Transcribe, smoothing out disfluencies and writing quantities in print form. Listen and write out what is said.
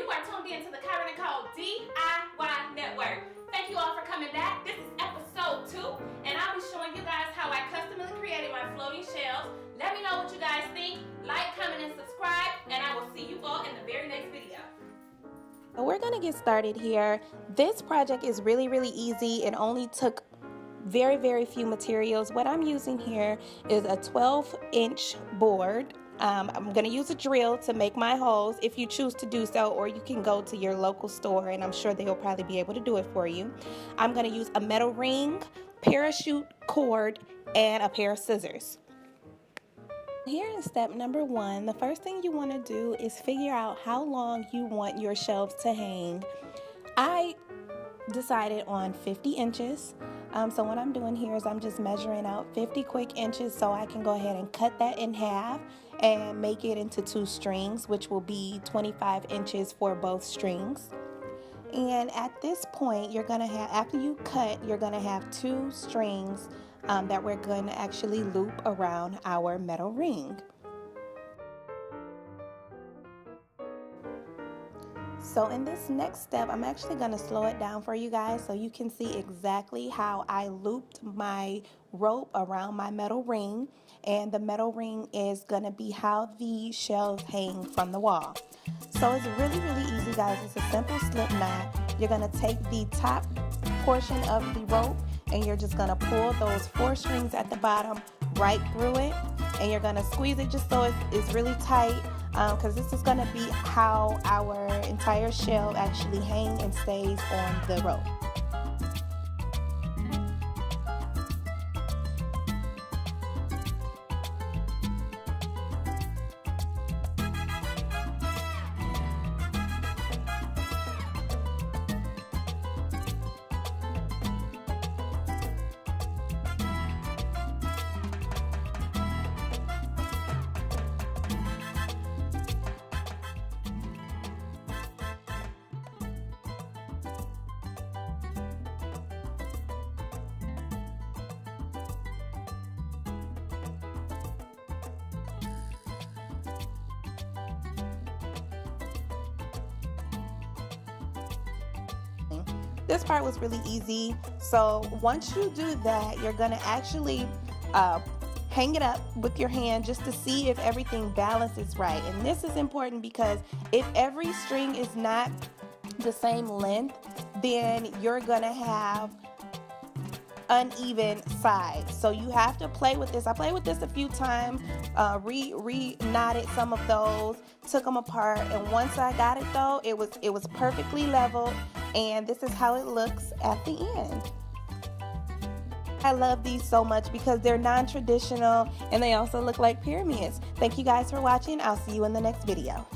you are tuned in to the Kyra Nicole DIY Network. Thank you all for coming back. This is episode 2, and I'll be showing you guys how I customly created my floating shelves. Let me know what you guys think. Like, comment, and subscribe, and I will see you all in the very next video. We're going to get started here. This project is really easy. It only took very few materials. What I'm using here is a 12-inch board. I'm going to use a drill to make my holes if you choose to do so, or you can go to your local store and I'm sure they'll probably be able to do it for you. I'm going to use a metal ring, parachute cord, and a pair of scissors. Here in step number 1, the first thing you want to do is figure out how long you want your shelves to hang. I decided on 50 inches. So what I'm doing here is I'm just measuring out 50 quick inches so I can go ahead and cut that in half and make it into 2 strings, which will be 25 inches for both strings. And at this point, you're going to have, after you cut, you're going to have 2 strings that we're going to actually loop around our metal ring. So in this next step, I'm actually going to slow it down for you guys so you can see exactly how I looped my rope around my metal ring. And the metal ring is going to be how the shelves hang from the wall. So it's really easy, guys. It's a simple slip knot. You're going to take the top portion of the rope and you're just going to pull those 4 strings at the bottom right through it. And you're going to squeeze it just so it's really tight. Because this is going to be how our entire shelf actually hangs and stays on the rope. This part was really easy. So once you do that, you're going to actually hang it up with your hand just to see if everything balances right. And this is important because if every string is not the same length, then you're going to have uneven sides. So you have to play with this. I played with this a few times, re-knotted some of those, took them apart, and once I got it though, it was perfectly level, and this is how it looks at the end. I love these so much because they're non-traditional and they also look like pyramids. Thank you guys for watching. I'll see you in the next video.